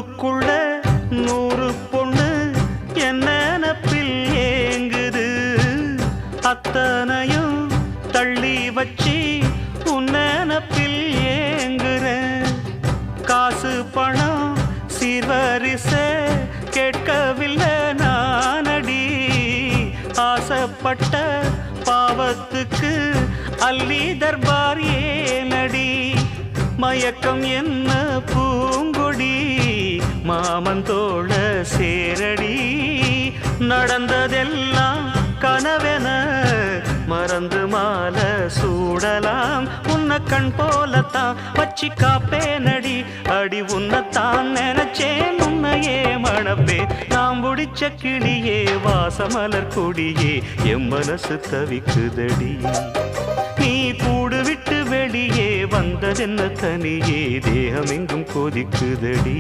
க்குள்ள 100 பொண்ணு என்ன நினப்பில் ஏங்குது அத்தனையும் தள்ளி வச்சி உன் நினப்பில் ஏங்குற காசு பணம் சீர்வரிசை கேட்கவில்லை நானடி ஆசைப்பட்ட பாவத்துக்கு அள்ளி தர்பார் ஏனடி மயக்கம் என்ன பூங்கொடி மாமன் தோழ சேரடி நடந்ததெல்லாம் கனவென மறந்து மாலை சூடலாம் உன்னை கண் போலத்தான் வச்சி காப்பேனடி அடி உன்னைத்தான் நினைச்சேன் உன்னையே மணப்பே நாம் முடிச்ச கிளியே வாசமலர் கொடியே எம் மனசு தவிக்குதடி நீ கூடு விட்டு வெளியே வந்ததென்ன தனியே தேகம் எங்கும் கொதிக்குதடி